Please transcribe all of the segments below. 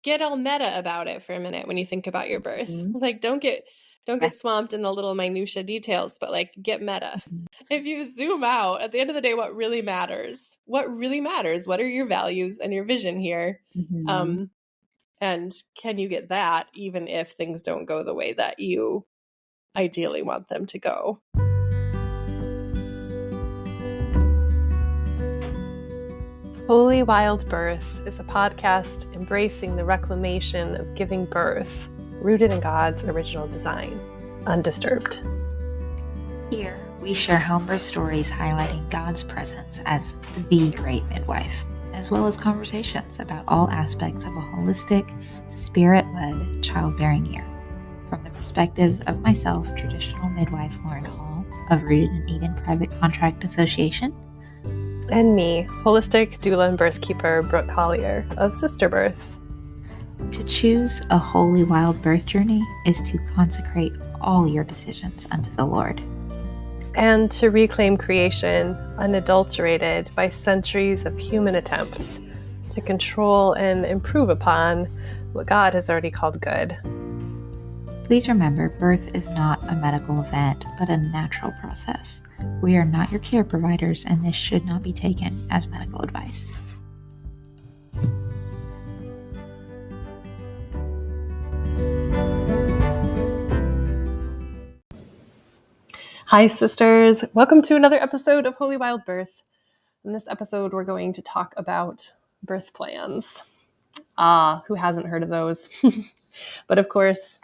get all meta about it for a minute when you think about your birth. Mhm. Like don't get Yeah. swamped in the little minutia details, but like get meta. Mhm. If you zoom out, at the end of the day, what really matters? What really matters? What are your values and your vision here? Mhm. And can you get that even if things don't go the way that you ideally want them to go? Holy Wild Birth is a podcast embracing the reclamation of giving birth, rooted in God's original design, undisturbed. Here, we share homebirth stories highlighting God's presence as the great midwife, as well as conversations about all aspects of a holistic, spirit-led childbearing year. From the perspectives of myself, traditional midwife Lauren Hall of Rooted in Eden Private Contract Association, and me, holistic doula and birthkeeper Brooke Collier of Sister Birth. To choose a holy wild birth journey is to consecrate all your decisions unto the Lord. And to reclaim creation unadulterated by centuries of human attempts to control and improve upon what God has already called good. Please remember, birth is not a medical event, but a natural process. We are not your care providers, and this should not be taken as medical advice. Hi, sisters. Welcome to another episode of Holy Wild Birth. In this episode, we're going to talk about birth plans. Who hasn't heard of those? But of course,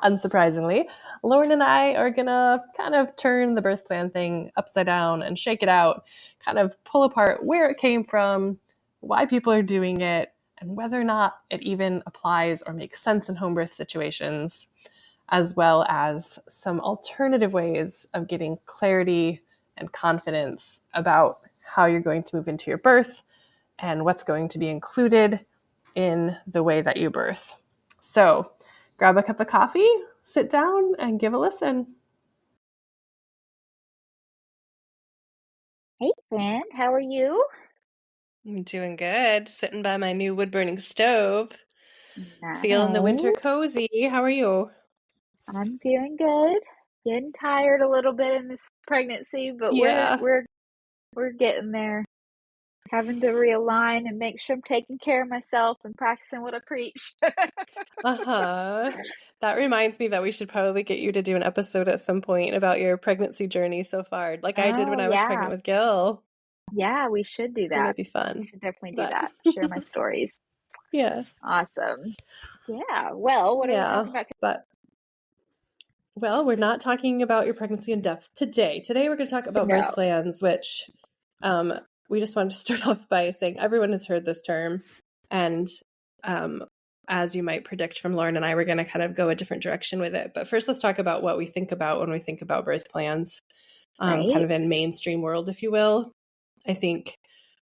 unsurprisingly, Lauren and I are going to kind of turn the birth plan thing upside down and shake it out, kind of pull apart where it came from, why people are doing it, and whether or not it even applies or makes sense in home birth situations, as well as some alternative ways of getting clarity and confidence about how you're going to move into your birth and what's going to be included in the way that you birth. So grab a cup of coffee, sit down, and give a listen. Hey, friend, how are you? I'm doing good. Sitting by my new wood-burning stove, feeling the winter Nice. cozy. How are you? I'm feeling good. Getting tired a little bit in this pregnancy, but Yeah. we're getting there. Having to realign and make sure I'm taking care of myself and practicing what I preach. Uh-huh. That reminds me that we should probably get you to do an episode at some point about your pregnancy journey so far, like I did when Oh, I was pregnant yeah. with Gil. Yeah, we should do It that. might be We fun. should definitely do But that. Share my stories. yeah. Awesome. Yeah. Well, what are we Yeah. talking about? But well, we're not talking about your pregnancy in depth today. Today we're going to talk about birth No. plans, which we just wanted to start off by saying everyone has heard this term. And as you might predict from Lauren and I, we're going to kind of go a different direction with it. But first, let's talk about what we think about when we think about birth plans, kind Right? of in mainstream world, if you will. I think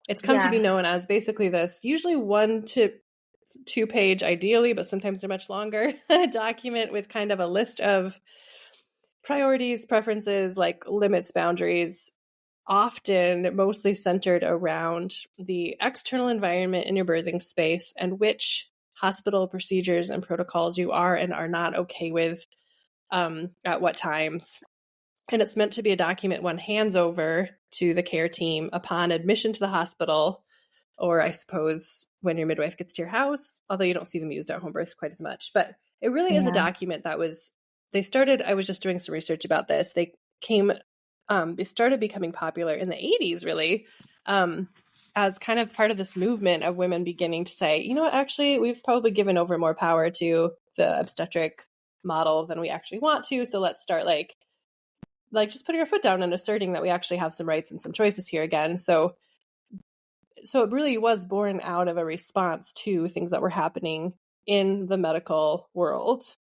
it's come to be Yeah. known as basically this, usually 1 to 2 page ideally, but sometimes they're much longer, document with kind of a list of priorities, preferences, like limits, boundaries, often mostly centered around the external environment in your birthing space and which hospital procedures and protocols you are and are not okay with at what times. And it's meant to be a document one hands over to the care team upon admission to the hospital, or I suppose when your midwife gets to your house, although you don't see them used at home births quite as much. But it really is a Yeah. document that I was just doing some research about this. They started becoming popular in the 80s, really, as kind of part of this movement of women beginning to say, you know what, actually, we've probably given over more power to the obstetric model than we actually want to. So let's start like just putting our foot down and asserting that we actually have some rights and some choices here again. So it really was born out of a response to things that were happening in the medical world.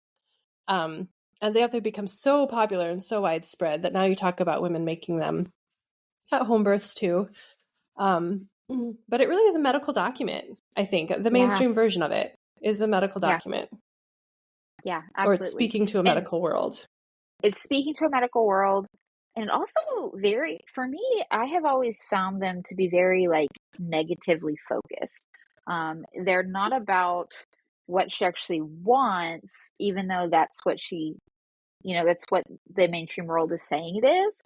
And they've become so popular and so widespread that now you talk about women making them at home births too. But it really is a medical document, I think. The mainstream version of it is a medical document. Yeah, Or it's absolutely. speaking to a medical world. It's speaking to a medical world, and also for me, I have always found them to be very like negatively focused. They're not about what she actually wants, even though that's what she, that's what the mainstream world is saying it is.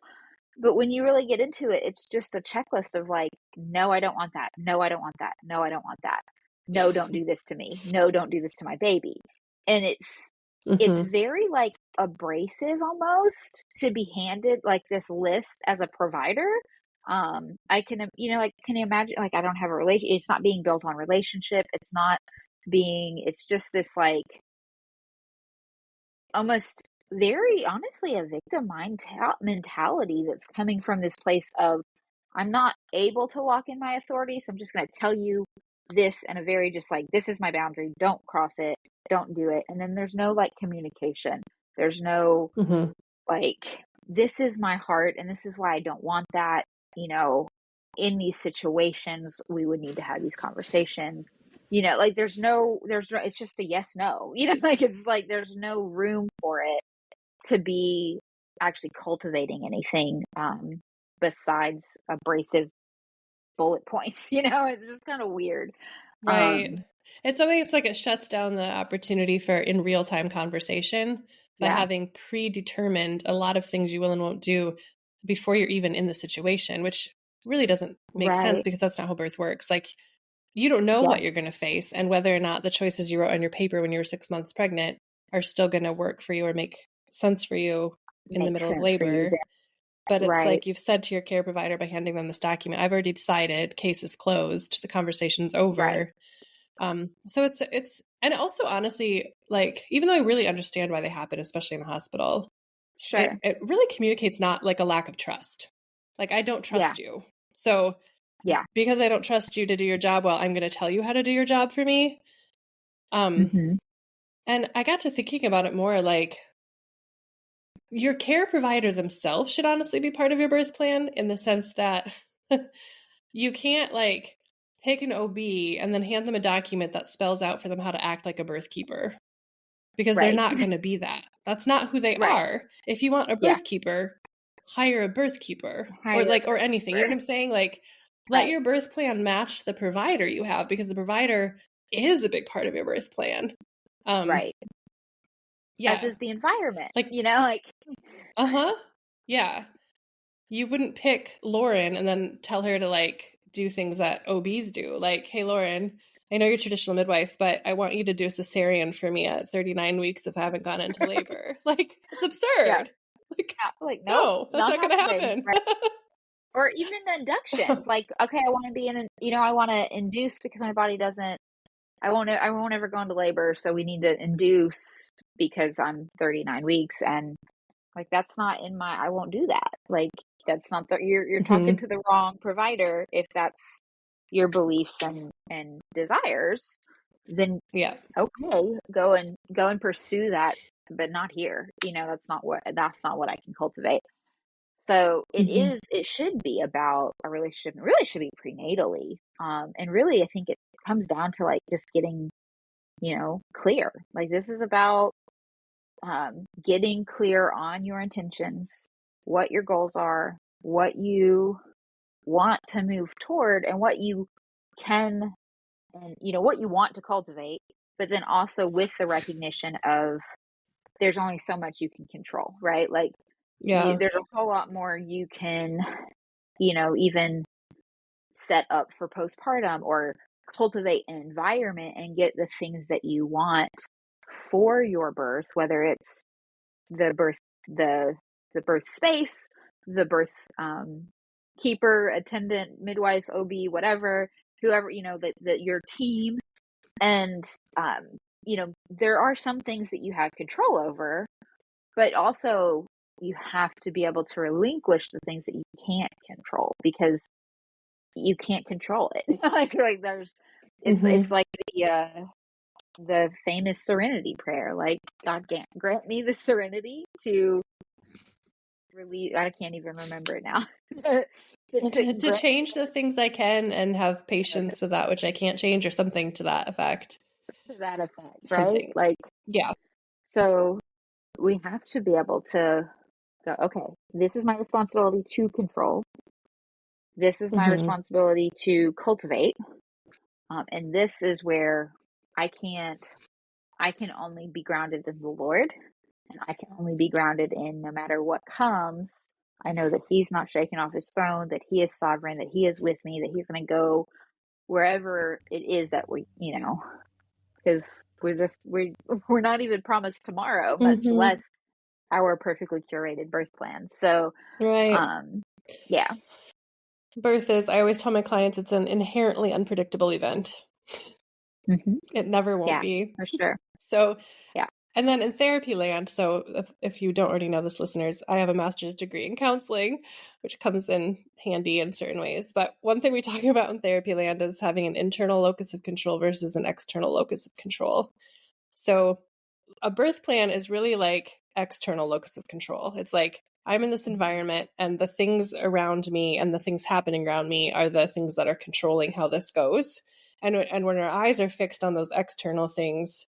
But when you really get into it, it's just a checklist of like, no, I don't want that. No, I don't want that. No, I don't want that. No, don't do this to me. No, don't do this to my baby. And it's very like abrasive almost to be handed like this list as a provider. I can, like, can you imagine, like, I don't have a relation, it's not being built on relationship. It's just this like almost very honestly a victim mentality that's coming from this place of I'm not able to walk in my authority, so I'm just going to tell you this in a very just like, this is my boundary, don't cross it, don't do it. And then there's no like communication, there's no like, this is my heart and this is why I don't want that. In these situations we would need to have these conversations, like there's no, it's just a yes no, like it's like there's no room for it to be actually cultivating anything besides abrasive bullet points. It's just kind of weird. Right. It's always like it shuts down the opportunity for in real time conversation by having predetermined a lot of things you will and won't do before you're even in the situation, which really doesn't make sense because that's not how birth works. Like, you don't know what you're going to face and whether or not the choices you wrote on your paper when you were 6 months pregnant are still going to work for you or make sense for you in the middle of labor. But it's like you've said to your care provider by handing them this document, I've already decided, case is closed, the conversation's over. So it's, and also honestly, like, even though I really understand why they happen, especially in a hospital, it really communicates not like a lack of trust. Like, I don't trust you. So because I don't trust you to do your job well, I'm going to tell you how to do your job for me. And I got to thinking about it more like, your care provider themselves should honestly be part of your birth plan, in the sense that you can't like pick an OB and then hand them a document that spells out for them how to act like a birth keeper, because they're not going to be that. That's not who they are. If you want a birth keeper, hire a birth keeper, or anything. You know what I'm saying? Like, let your birth plan match the provider you have, because the provider is a big part of your birth plan. Yeah. As is the environment, like, like. Yeah. You wouldn't pick Lauren and then tell her to like do things that OBs do. Like, hey, Lauren, I know you're traditional midwife, but I want you to do a cesarean for me at 39 weeks if I haven't gone into labor. Like, it's absurd. Like, no, that's not going to happen. Or even inductions. Like, okay, I want to be I want to induce because my body doesn't, I won't ever go into labor. So we need to induce because I'm 39 weeks. And like, that's not in my, I won't do that. Like, that's not you're talking to the wrong provider. If that's your beliefs and desires, then okay, go and pursue that, but not here. That's not what I can cultivate. So it should be about a relationship. It really should be prenatally. And really, I think it comes down to like just getting, clear. Like, this is about getting clear on your intentions, what your goals are, what you want to move toward, and what you can, and what you want to cultivate, but then also with the recognition of there's only so much you can control, right? Like, there's a whole lot more you can, even set up for postpartum, or cultivate an environment and get the things that you want for your birth, whether it's the birth space, the birth keeper, attendant, midwife, OB, whatever, whoever, that your team. And there are some things that you have control over, but also you have to be able to relinquish the things that you can't control, because you can't control it. like there's it's like the famous serenity prayer, like, God grant me the serenity to release, I can't even remember it now. to change the things I can and have patience with that which I can't change, or something to that effect. Right? Like, yeah. So we have to be able to go, okay, this is my responsibility to control. This is my responsibility to cultivate. And this is where I can't I can only be grounded in the Lord, and I can only be grounded in no matter what comes. I know that He's not shaken off His throne, that He is sovereign, that He is with me, that He's going to go wherever it is that we, because we're not even promised tomorrow, much less our perfectly curated birth plan. So, Right. Yeah. Birth is, I always tell my clients, it's an inherently unpredictable event. It never won't Yeah, be. for sure. So, Yeah. and then in therapy land, so if you don't already know this, listeners, I have a master's degree in counseling, which comes in handy in certain ways. But one thing we talk about in therapy land is having an internal locus of control versus an external locus of control. So a birth plan is really like external locus of control. It's like I'm in this environment and the things around me and the things happening around me are the things that are controlling how this goes. And when our eyes are fixed on those external things,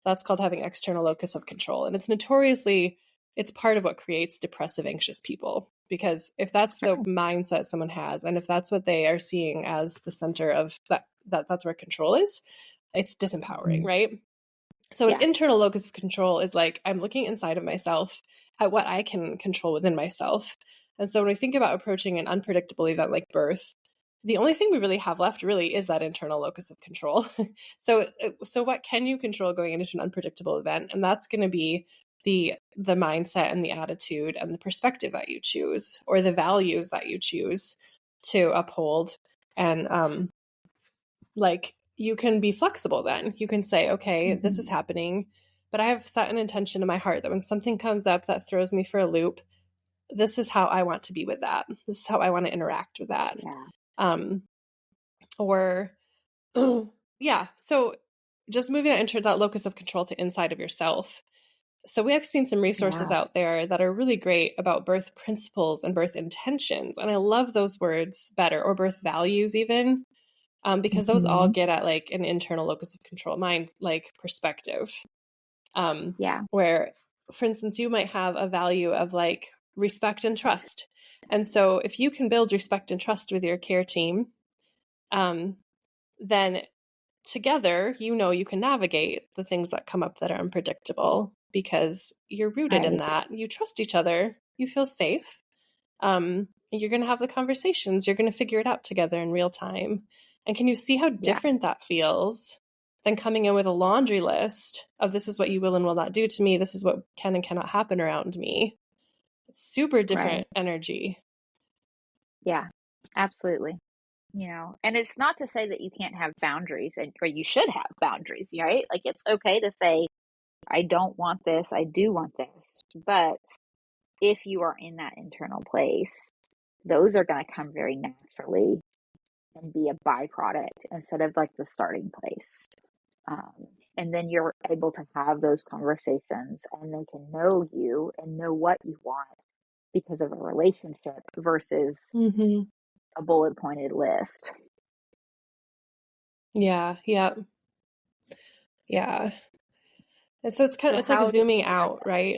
that's called having external locus of control. And it's part of what creates depressive, anxious people. Because if that's the mindset someone has, and if that's what they are seeing as the center of that's where control is, it's disempowering, right? So an internal locus of control is like, I'm looking inside of myself at what I can control within myself. And so when we think about approaching an unpredictable event like birth, the only thing we really have left really is that internal locus of control. So what can you control going into an unpredictable event? And that's going to be the mindset and the attitude and the perspective that you choose, or the values that you choose to uphold. And like, you can be flexible then. You can say, okay, this is happening, but I have set an intention in my heart that when something comes up that throws me for a loop, this is how I want to be with that. This is how I want to interact with that. Or, yeah. So just moving that into that locus of control to inside of yourself. So we have seen some resources out there that are really great about birth principles and birth intentions. And I love those words better, or birth values even. Because those all get at like an internal locus of control, mind, like perspective. Where, for instance, you might have a value of like respect and trust. And so if you can build respect and trust with your care team, then together, you can navigate the things that come up that are unpredictable because you're rooted in that. You trust each other. You feel safe. You're going to have the conversations. You're going to figure it out together in real time. And can you see how different that feels than coming in with a laundry list of this is what you will and will not do to me. This is what can and cannot happen around me. It's super different energy. Yeah, absolutely. And it's not to say that you can't have boundaries, or you should have boundaries, right? Like, it's okay to say, I don't want this, I do want this. But if you are in that internal place, those are going to come very naturally and be a byproduct instead of like the starting place. And then you're able to have those conversations, and they can know you and know what you want because of a relationship versus a bullet pointed list. Yeah. And so it's it's like zooming out, right?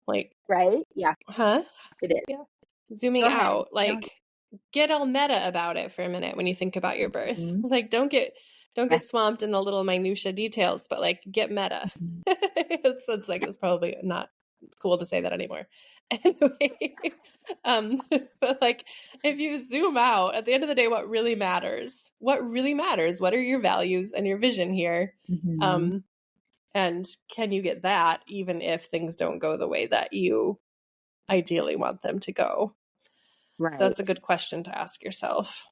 Like, right? Yeah. It is. Yeah. Zooming out, like, get all meta about it for a minute when you think about your birth. Like, don't get swamped in the little minutia details, but like, get meta. It's like, it's probably not cool to say that anymore. Anyway, but like, if you zoom out, at the end of the day, what really matters? What are your values and your vision here? And can you get that even if things don't go the way that you ideally want them to go? Right. That's a good question to ask yourself.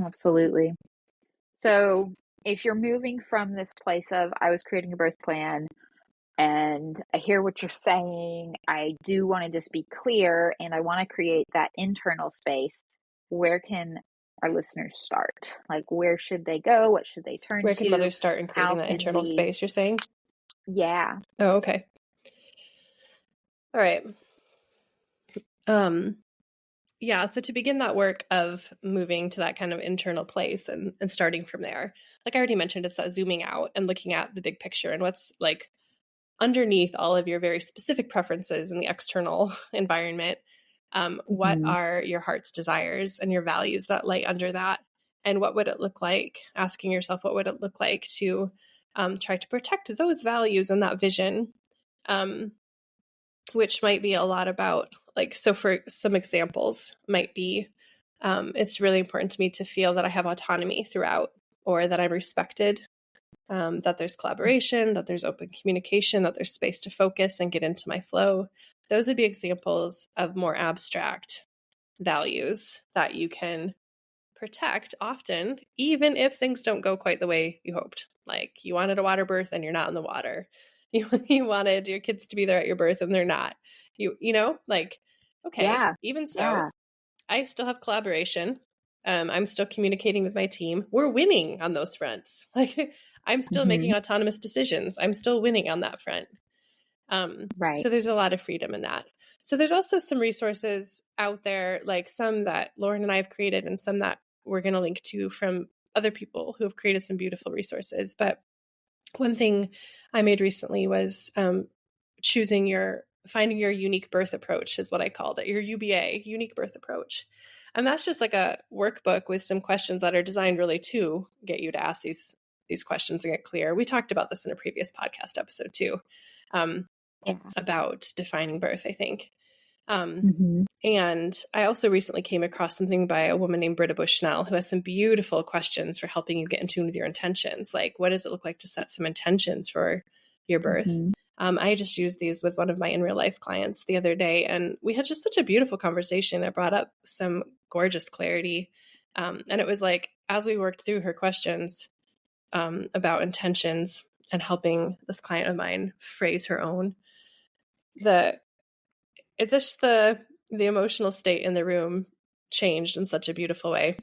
Absolutely. So if you're moving from this place of, I was creating a birth plan and I hear what you're saying, I do want to just be clear and I want to create that internal space, where can our listeners start? Like, where should they go? What should they turn to? Where can mothers start in creating that internal space, you're saying? Yeah. Oh, okay. All right. Yeah, so to begin that work of moving to that kind of internal place and starting from there, like I already mentioned, it's that zooming out and looking at the big picture and what's like underneath all of your very specific preferences in the external environment. What are your heart's desires and your values that lay under that? And what would it look like? Asking yourself, what would it look like to try to protect those values and that vision, which might be a lot about, like, so for some examples might be, it's really important to me to feel that I have autonomy throughout, or that I'm respected, that there's collaboration, that there's open communication, that there's space to focus and get into my flow. Those would be examples of more abstract values that you can protect often, even if things don't go quite the way you hoped. Like, you wanted a water birth and you're not in the water. You wanted your kids to be there at your birth and they're not. Like, okay, even so, I still have collaboration. I'm still communicating with my team. We're winning on those fronts. Like, I'm still making autonomous decisions. I'm still winning on that front. Right. So there's a lot of freedom in that. So there's also some resources out there, like some that Lauren and I have created and some that we're going to link to from other people who have created some beautiful resources. But one thing I made recently was finding your unique birth approach is what I called it, your UBA, unique birth approach. And that's just like a workbook with some questions that are designed really to get you to ask these questions and get clear. We talked about this in a previous podcast episode too, about defining birth, I think. And I also recently came across something by a woman named Britta Bushnell, who has some beautiful questions for helping you get in tune with your intentions. Like, what does it look like to set some intentions for your birth? I just used these with one of my in real life clients the other day, and we had just such a beautiful conversation. It brought up some gorgeous clarity. And it was like, as we worked through her questions about intentions and helping this client of mine phrase her own, the emotional state in the room changed in such a beautiful way.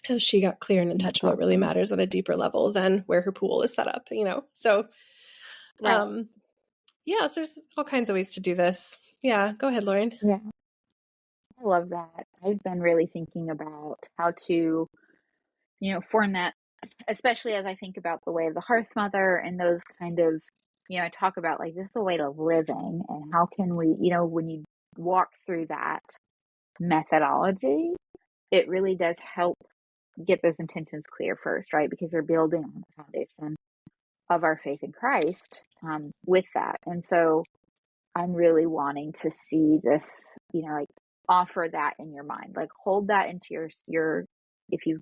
Because she got clear and in touch with what really matters on a deeper level than where her pool is set up, So, so there's all kinds of ways to do this. Yeah, go ahead, Lauren. Yeah, I love that. I've been really thinking about how to, form that, especially as I think about the way of the Hearthmother and those kind of, I talk about like this is a way to living, and how can we, when you walk through that methodology, it really does help get those intentions clear first, right? Because you're building on the foundation of our faith in Christ with that. And so I'm really wanting to see this, like offer that in your mind, like hold that into your if you,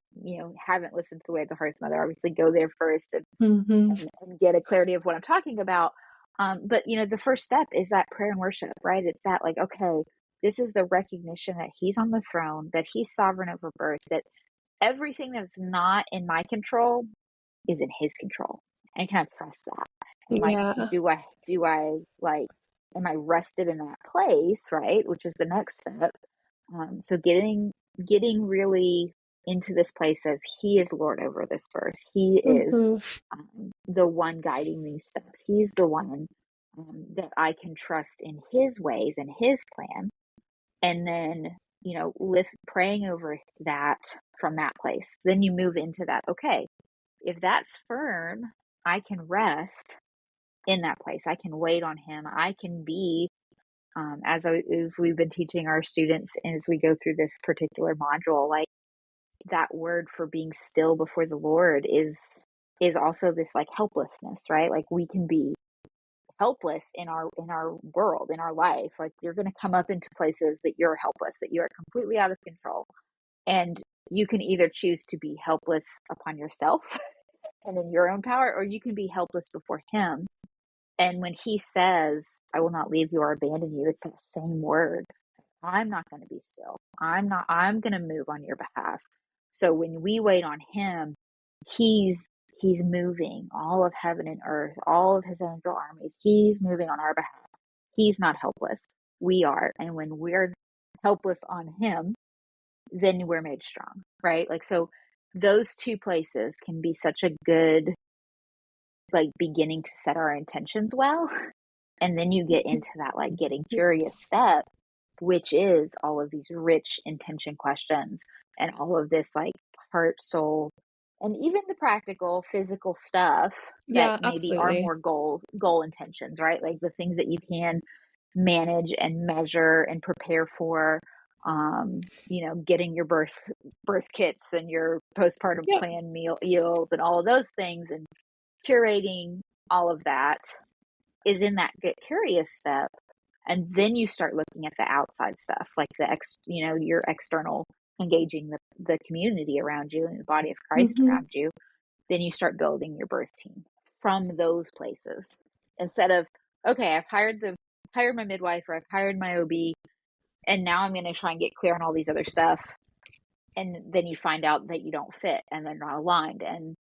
haven't listened to the way of the Hearthmother, obviously go there first and get a clarity of what I'm talking about. But, the first step is that prayer and worship, right? It's that like, okay, this is the recognition that he's on the throne, that he's sovereign over birth, that everything that's not in my control is in his control. And can I trust that? And like, do I like, am I rested in that place, right? Which is the next step. So getting really into this place of he is Lord over this birth. He is the one guiding these steps. He's the one that I can trust in his ways and his plan. And then, praying over that from that place. Then you move into that, okay, if that's firm, I can rest in that place. I can wait on him. I can be, as we've been teaching our students as we go through this particular module, like that word for being still before the Lord is also this like helplessness, right? Like we can be helpless in our world, in our life. Like you're going to come up into places that you're helpless, that you are completely out of control. And you can either choose to be helpless upon yourself and in your own power, or you can be helpless before him. And when he says, I will not leave you or abandon you, it's that same word. I'm not going to be still. I'm going to move on your behalf. So when we wait on him, he's moving all of heaven and earth, all of his angel armies. He's moving on our behalf. He's not helpless. We are. And when we're helpless on him, then we're made strong, right? Like, so those two places can be such a good, like, beginning to set our intentions well. And then you get into that, like, getting curious step, which is all of these rich intention questions and all of this, like, heart, soul, and even the practical physical stuff that maybe are more goal intentions, right? Like the things that you can manage and measure and prepare for, getting your birth kits and your postpartum plan meals and all of those things, and curating all of that is in that get curious step. And then you start looking at the outside stuff, like your external, engaging the community around you and the body of Christ around you. Then you start building your birth team from those places, instead of, okay, I've hired my midwife, or I've hired my OB, and now I'm going to try and get clear on all these other stuff. And then you find out that you don't fit and they're not aligned. And,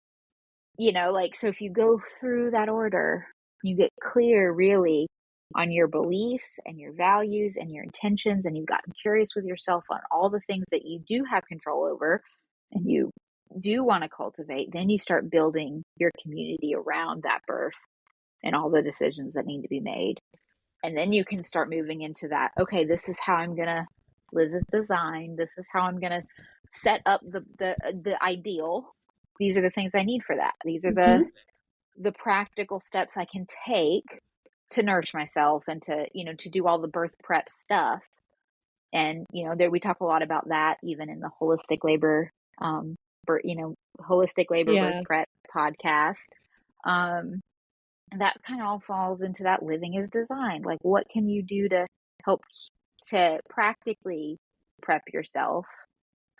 so if you go through that order, you get clear really on your beliefs and your values and your intentions, and you've gotten curious with yourself on all the things that you do have control over and you do want to cultivate, then you start building your community around that birth and all the decisions that need to be made. And then you can start moving into that, okay, this is how I'm going to live this design. This is how I'm going to set up the ideal. These are the things I need for that. These are the practical steps I can take to nourish myself and to do all the birth prep stuff. And, there, we talk a lot about that even in the holistic labor, birth prep podcast. That kind of all falls into that living as designed. Like, what can you do to help to practically prep yourself?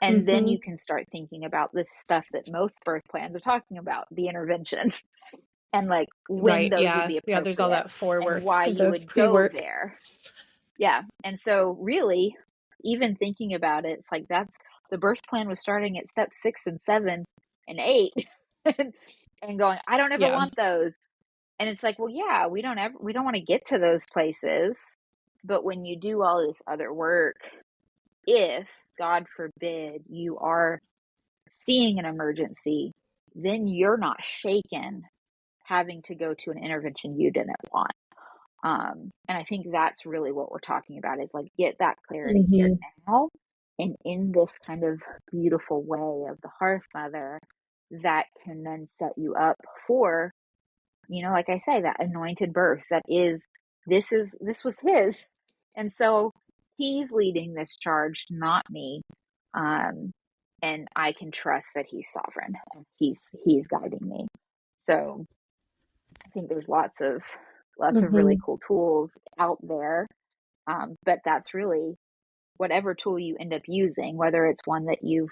And then you can start thinking about the stuff that most birth plans are talking about, the interventions, and like when those would be appropriate. Yeah, there's all that forework and why you would go there. Yeah. And so really, even thinking about it, it's like the birth plan was starting at step 6 and 7 and 8 and going, I don't ever want those. And it's like, well, yeah, we don't want to get to those places. But when you do all this other work, if God forbid you are seeing an emergency, then you're not shaken having to go to an intervention you didn't want. And I think that's really what we're talking about, is like, get that clarity here now, and in this kind of beautiful way of the Hearthmother that can then set you up for, like I say, that anointed birth this was his. And so he's leading this charge, not me. And I can trust that he's sovereign and he's guiding me. So I think there's lots of really cool tools out there. But that's really whatever tool you end up using, whether it's one that you've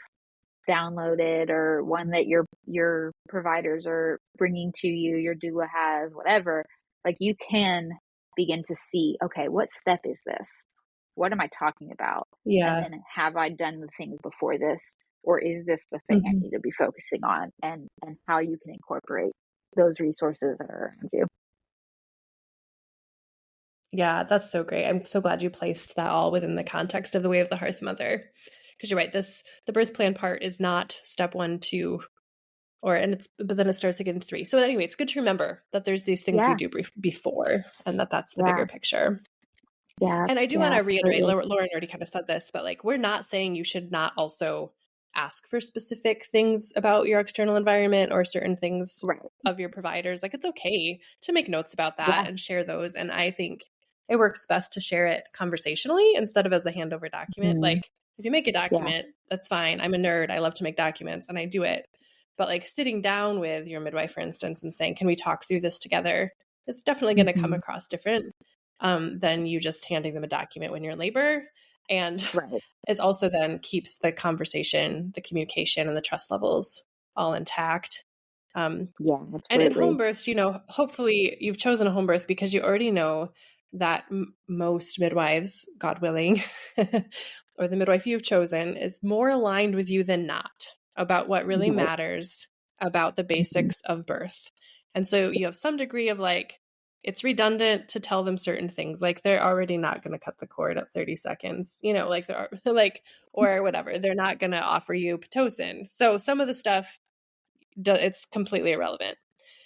downloaded or one that your providers are bringing to you, your doula has, whatever, like, you can begin to see, okay, what step is this? What am I talking about? And then, have I done the things before this, or is this the thing I need to be focusing on? And how you can incorporate those resources that are around you. Yeah, that's so great. I'm so glad you placed that all within the context of the way of the Hearthmother. Because you're right, the birth plan part is not step 1, 2, but then it starts again 3. So anyway, it's good to remember that there's these things we do before, and that's the bigger picture. Yeah. And I do want to reiterate, Lauren already kind of said this, but like, we're not saying you should not also ask for specific things about your external environment or certain things of your providers. Like, it's okay to make notes about that and share those. And I think it works best to share it conversationally instead of as a handover document. Like, if you make a document, that's fine. I'm a nerd. I love to make documents and I do it. But like, sitting down with your midwife, for instance, and saying, can we talk through this together? It's definitely going to come across different than you just handing them a document when you're in labor. And it also then keeps the conversation, the communication, and the trust levels all intact. Absolutely. And in home births, hopefully you've chosen a home birth because you already know that most midwives, God willing, or the midwife you've chosen is more aligned with you than not about what really matters about the basics of birth. And so you have some degree of like, it's redundant to tell them certain things. Like, they're already not going to cut the cord at 30 seconds, like they're like, or whatever. They're not going to offer you Pitocin. So some of the stuff, it's completely irrelevant.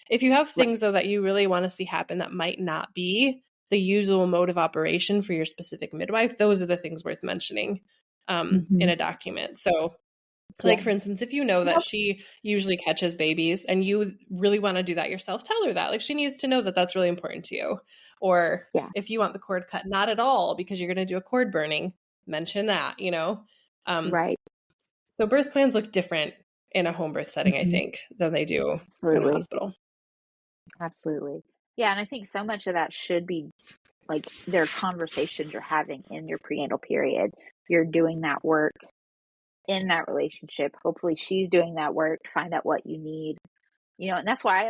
If you have things though that you really want to see happen that might not be the usual mode of operation for your specific midwife, those are the things worth mentioning in a document. So like, for instance, if you know that she usually catches babies and you really want to do that yourself, tell her that. Like, she needs to know that that's really important to you. Or if you want the cord cut not at all because you're going to do a cord burning, mention that, So birth plans look different in a home birth setting, I think, than they do in a hospital. Absolutely. Yeah, and I think so much of that should be like their conversations you're having in your prenatal period. You're doing that work in that relationship. Hopefully she's doing that work to find out what you need. And that's why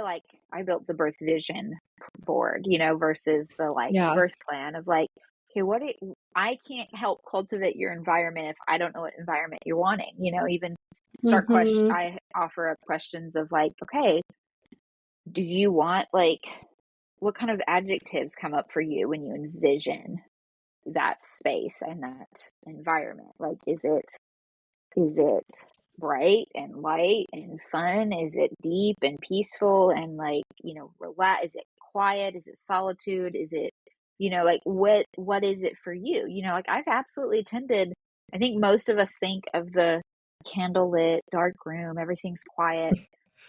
I built the birth vision board, versus the like Yeah. birth plan of like, okay, I can't help cultivate your environment if I don't know what environment you're wanting, even I offer up questions of like, okay, do you want like, what kind of adjectives come up for you when you envision that space and that environment? Like, is it bright and light and fun? Is it deep and peaceful and like, relax? Is it quiet? Is it solitude? Is it, like what is it for you? Like I've absolutely attended, I think most of us think of the candlelit, dark room, everything's quiet.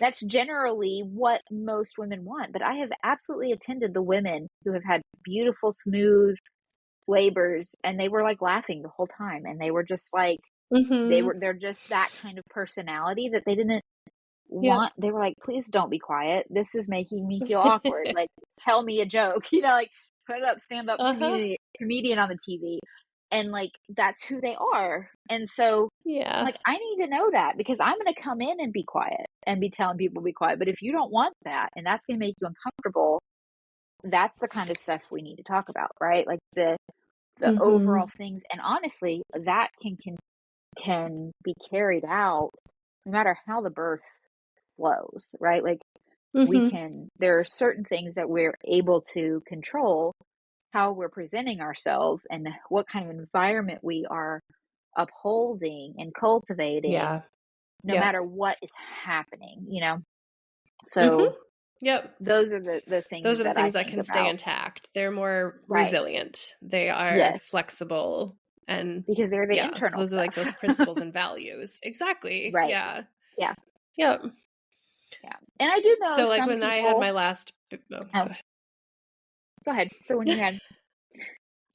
That's generally what most women want. But I have absolutely attended the women who have had beautiful, smooth labors and they were like laughing the whole time. And they were just like, they're just that kind of personality that they didn't Yep. want. They were like, please don't be quiet, this is making me feel awkward, like tell me a joke, like put up stand up Uh-huh. comedian on the TV. And like that's who they are. And so Yeah. like I need to know that because I'm going to come in and be quiet and be telling people to be quiet. But if you don't want that and that's going to make you uncomfortable, that's the kind of stuff we need to talk about, right? Like the overall things. And honestly, that can be carried out no matter how the birth flows, right? Like there are certain things that we're able to control, how we're presenting ourselves and what kind of environment we are upholding and cultivating Yeah. no Yep. matter what is happening. So Yep. those are the Those things are the that I things that think can stay about. intact. They're more Right. resilient. They are Yes. flexible. And Because they're the yeah, so internal those are like those stuff. principles and values. Exactly. Right. Yeah. Yeah. Yep. Yeah. And I do know So like some when I had people. my last go Oh, ahead. go ahead. So when you had.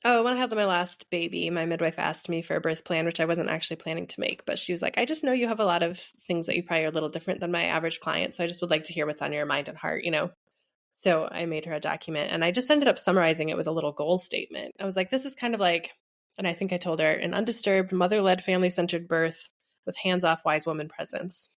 Oh, when I had my last baby, my midwife asked me for a birth plan, which I wasn't actually planning to make, but she was like, I just know you have a lot of things that you probably are a little different than my average client. So I just would like to hear what's on your mind and heart. So I made her a document and I just ended up summarizing it with a little goal statement. I was like, this is kind of like, and I think I told her, an undisturbed, mother-led, family-centered birth with hands-off wise woman presence.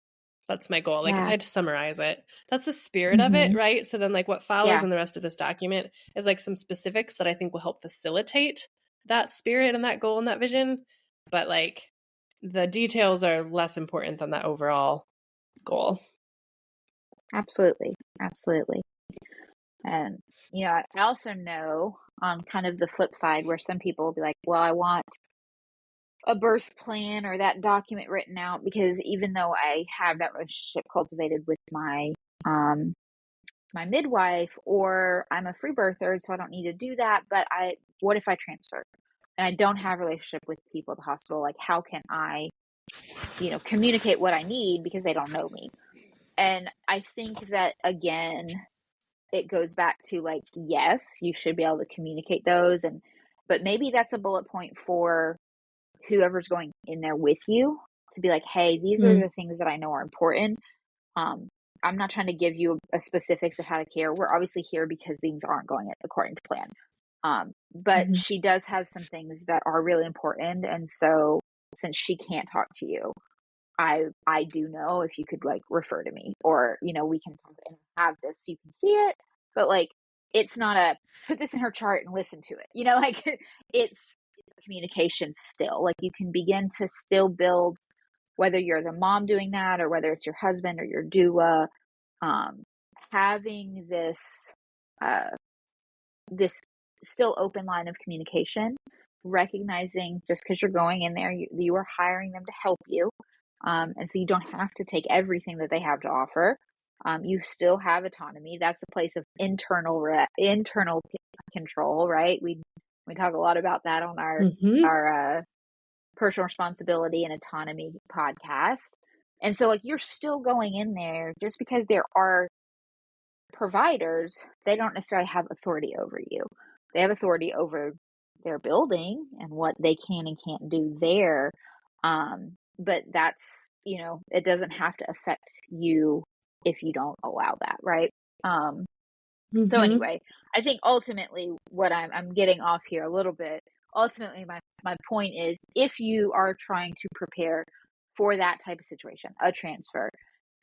That's my goal. Like if I Yeah. had to summarize it, that's the spirit of it, right? So then like what follows Yeah. in the rest of this document is like some specifics that I think will help facilitate that spirit and that goal and that vision. But like the details are less important than that overall goal. Absolutely. Absolutely. And, I also know on kind of the flip side where some people will be like, well, I want a birth plan or that document written out because even though I have that relationship cultivated with my midwife, or I'm a free birther, so I don't need to do that. But what if I transfer and I don't have a relationship with people at the hospital? Like, how can I, communicate what I need because they don't know me? And I think that again, it goes back to like, yes, you should be able to communicate those. But maybe that's a bullet point for whoever's going in there with you to be like, hey, these are the things that I know are important. Um, I'm not trying to give you a specifics of how to care. We're obviously here because things aren't going according to plan. But she does have some things that are really important. And so since she can't talk to you, I do know if you could like refer to me or, we can talk and have this so you can see it. But like, it's not a put this in her chart and listen to it, like it's communication still. Like you can begin to still build, whether you're the mom doing that or whether it's your husband or your doula, having this still open line of communication, recognizing just because you're going in there, you are hiring them to help you. And so you don't have to take everything that they have to offer. You still have autonomy. That's a place of internal control, right? We talk a lot about that on our personal responsibility and autonomy podcast. And so like you're still going in there just because there are providers, they don't necessarily have authority over you. They have authority over their building and what they can and can't do there. But that's, it doesn't have to affect you if you don't allow that, right? So Mm-hmm. anyway, I think ultimately what I'm getting off here a little bit. Ultimately, my point is, if you are trying to prepare for that type of situation, a transfer,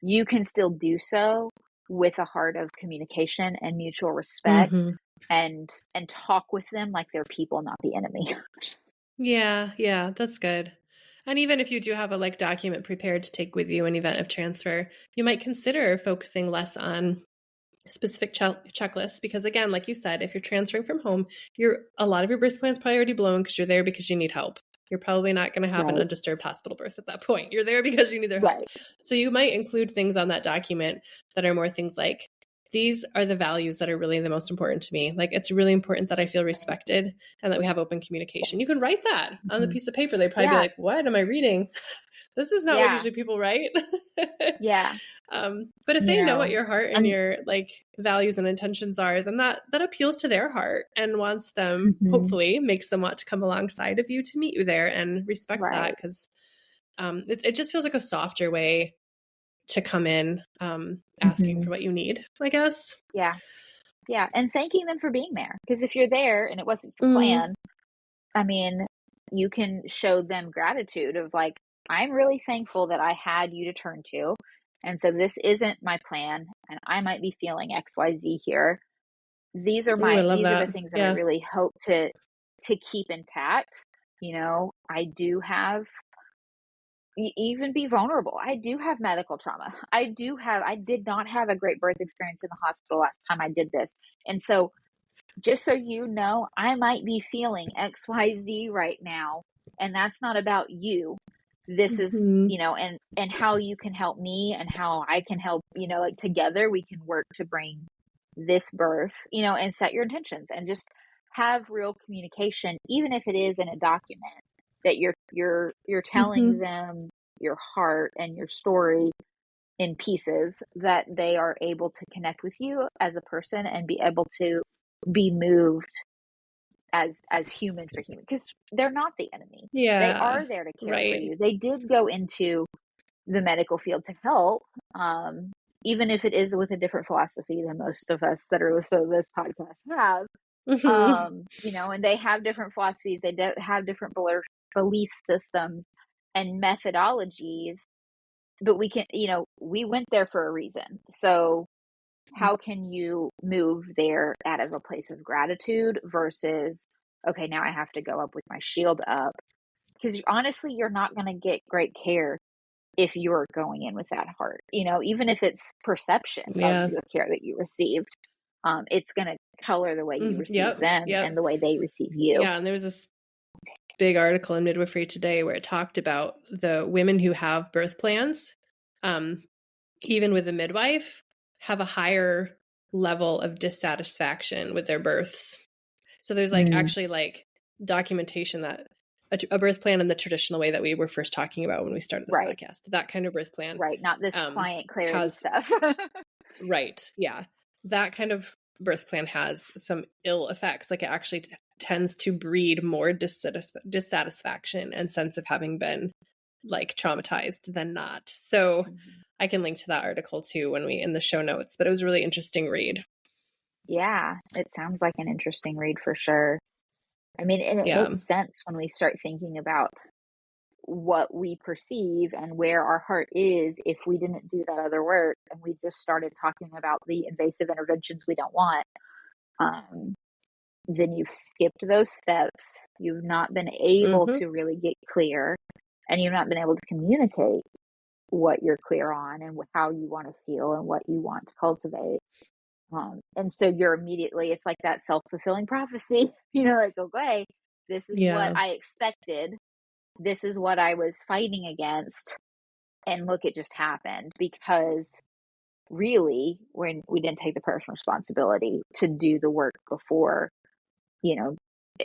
you can still do so with a heart of communication and mutual respect, Mm-hmm. and talk with them like they're people, not the enemy. Yeah, that's good. And even if you do have a like document prepared to take with you in event of transfer, you might consider focusing less on specific checklists because again, like you said, if you're transferring from home, a lot of your birth plan's probably already blown because you're there because you need help. You're probably not going to have an Right. undisturbed hospital birth at that point. You're there because you need their help. Right. So you might include things on that document that are more things like, these are the values that are really the most important to me. Like, it's really important that I feel respected and that we have open communication. You can write that on the Mhm. piece of paper. They'd probably be Yeah. like, what am I reading? This is not what Yeah. usually people write. Yeah. But if You they know know, what your heart and and your like values and intentions are, then that appeals to their heart and wants them, mhm, hopefully makes them want to come alongside of you to meet you there and respect that, right. because it just feels like a softer way to come in, asking for Mhm. what you need, I guess. Yeah. Yeah. And thanking them for being there. Because if you're there and it wasn't your Mm, plan, I mean, you can show them gratitude of like, I'm really thankful that I had you to turn to. And so this isn't my plan, and I might be feeling XYZ here. ooh, I love These are the that. things that I Yeah. really hope to keep intact. I do have even be vulnerable. I do have medical trauma. I did not have a great birth experience in the hospital last time I did this. And so just so you know, I might be feeling XYZ right now, and that's not about you. This is, Hmm. and how you can help me and how I can help, like together we can work to bring this birth, and set your intentions and just have real communication, even if it is in a document that you're telling Hmm. them your heart and your story in pieces, that they are able to connect with you as a person and be able to be moved as humans are human, because they're not the enemy. They Yeah. are there to care for Right. you. They did go into the medical field to help, even if it is with a different philosophy than most of us that are listening to this podcast have. Hmm. And they have different philosophies. They have different belief systems and methodologies, but we went there for a reason. So how can you move there out of a place of gratitude versus, okay, now I have to go up with my shield up? Because honestly, you're not going to get great care if you're going in with that heart, even if it's perception of Yeah. the care that you received. It's going to color the way you receive Yep. them and Yep. the way they receive you. Yeah. And there was this big article in Midwifery Today where it talked about the women who have birth plans, um, even with a midwife, have a higher level of dissatisfaction with their births. So there's like Mm, actually like documentation that a birth plan in the traditional way that we were first talking about when we started this right, podcast, that kind of birth plan, right. Not this um, client clarity has, stuff. right, yeah, that kind of birth plan has some ill effects. Like, it actually tends to breed more dissatisfaction and sense of having been like traumatized than not. So I can link to that article too when we in the show notes, but it was a really interesting read. Yeah, it sounds like an interesting read for sure. I mean, and it Yeah. makes sense when we start thinking about what we perceive and where our heart is. If we didn't do that other work and we just started talking about the invasive interventions we don't want, um, then you've skipped those steps. You've not been able Mm-hmm. to really get clear, and you've not been able to communicate what you're clear on and how you want to feel and what you want to cultivate. And so you're immediately, it's like that self-fulfilling prophecy, like, okay, this is what Yeah. I expected. This is what I was fighting against. And look, it just happened because really, when we didn't take the personal responsibility to do the work before, you know,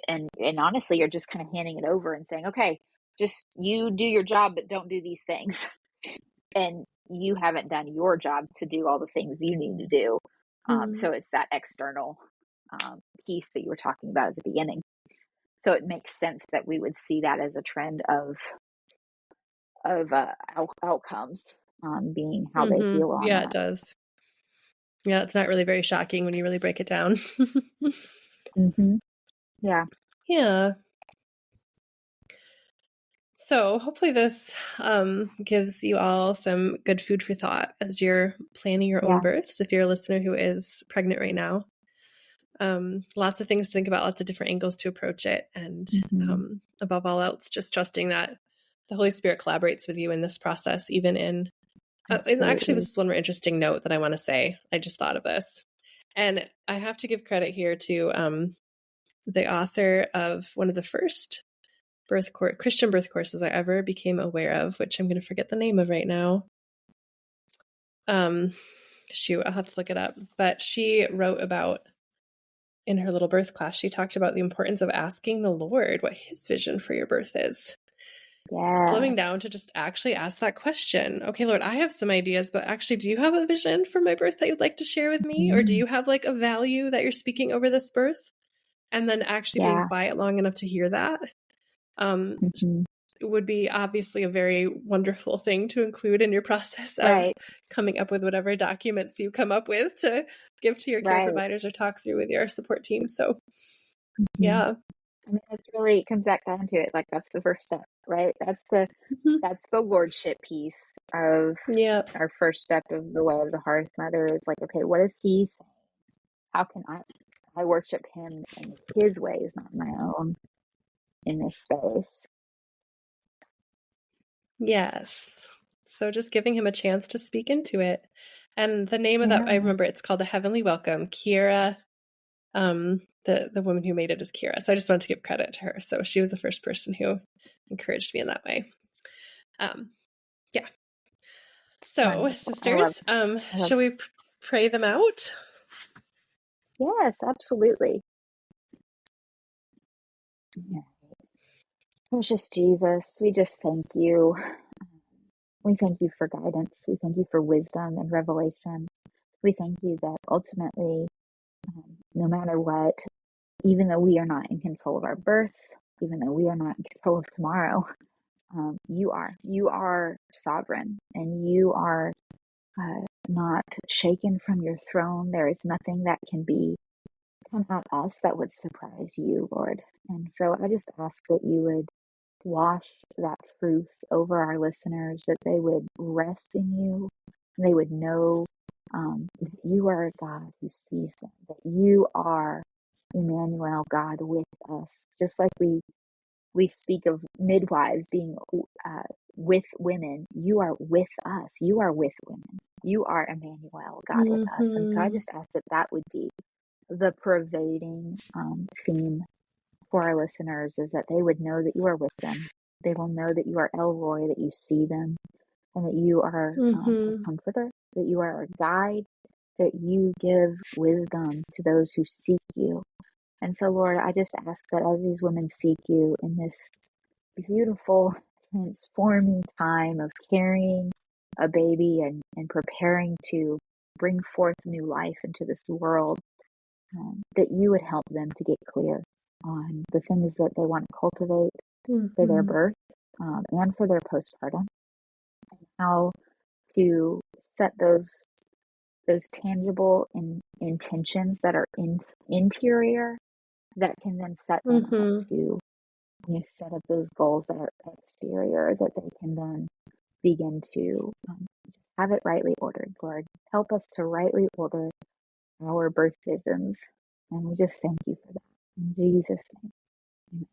and honestly, you're just kind of handing it over and saying, okay, just you do your job, but don't do these things. And you haven't done your job to do all the things you need to do. Mm-hmm. So it's that external piece that you were talking about at the beginning. So it makes sense that we would see that as a trend of outcomes being how they Mm-hmm. feel on Yeah, it that. does. Yeah, it's not really very shocking when you really break it down. Mm-hmm. Yeah. Yeah. So hopefully this gives you all some good food for thought as you're planning your own Yeah. births. If you're a listener who is pregnant right now, lots of things to think about, lots of different angles to approach it. And Mm-hmm. above all else, just trusting that the Holy Spirit collaborates with you in this process, even in, and actually, Absolutely. this is one more interesting note that I want to say. I just thought of this. And I have to give credit here to the author of one of the first Christian birth courses I ever became aware of, which I'm going to forget the name of right now. Shoot, I'll have to look it up. But she wrote about, in her little birth class, she talked about the importance of asking the Lord what his vision for your birth is. Slowing down Yes. to just actually ask that question. Okay, Lord, I have some ideas, but actually, do you have a vision for my birth that you'd like to share with me? Or do Mm-hmm. you have like a value that you're speaking over this birth? And then actually being Yeah. quiet long enough to hear that. Mm-hmm. Would be obviously a very wonderful thing to include in your process of Right. coming up with whatever documents you come up with to give to your care Right. providers or talk through with your support team. So, Mm-hmm. yeah. I mean, it's really, it comes back down to it. Like, that's the first step, right? That's the lordship piece of Yeah. our first step of the way of the Hearthmother is like, okay, what is he saying? How can I worship him in his ways, not my own, in this space? Yes. So just giving him a chance to speak into it. And the name of that, I Yeah. remember it's called The Heavenly Welcome. Kira, the woman who made it is Kira. So I just wanted to give credit to her. So she was the first person who encouraged me in that way. Yeah. So, Wonderful. sisters, I love shall we pray them out? Yes, absolutely. Yeah. Precious Jesus, we just thank you. We thank you for guidance. We thank you for wisdom and revelation. We thank you that ultimately, no matter what, even though we are not in control of our births, even though we are not in control of tomorrow, you are. You are sovereign, and you are not shaken from your throne. There is nothing that can be come at us that would surprise you, Lord. And so I just ask that you would wash that truth over our listeners, that they would rest in you, and they would know that you are a God who sees them, that you are Emmanuel, God with us. Just like we speak of midwives being with women, you are with us. You are with women. You are Emmanuel, God with us. And so I just ask that that would be the pervading theme for our listeners, is that they would know that you are with them. They will know that you are Elroy, that you see them, and that you are a comforter, that you are a guide, that you give wisdom to those who seek you. And so, Lord, I just ask that as these women seek you in this beautiful, transforming time of carrying a baby and preparing to bring forth new life into this world, that you would help them to get clear on the things that they want to cultivate for their birth and for their postpartum, and how to set those tangible intentions that are interior, that can then set them up to set up those goals that are exterior, that they can then begin to just have it rightly ordered. Lord, help us to rightly order our birth visions, and we just thank you for that. In Jesus' name.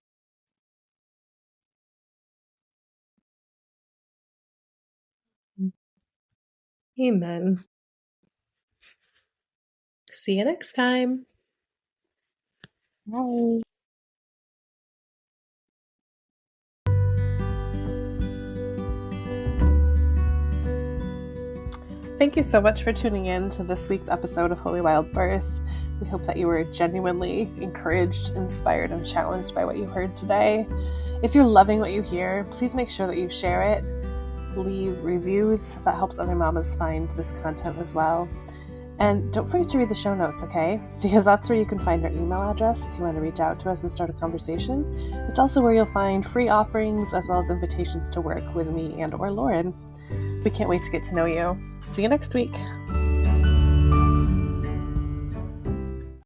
Amen. See you next time. Bye. Thank you so much for tuning in to this week's episode of Holy Wild Birth. We hope that you were genuinely encouraged, inspired, and challenged by what you heard today. If you're loving what you hear, please make sure that you share it. Leave reviews. That helps other mamas find this content as well. And don't forget to read the show notes, okay? Because that's where you can find our email address if you want to reach out to us and start a conversation. It's also where you'll find free offerings as well as invitations to work with me and or Lauren. We can't wait to get to know you. See you next week.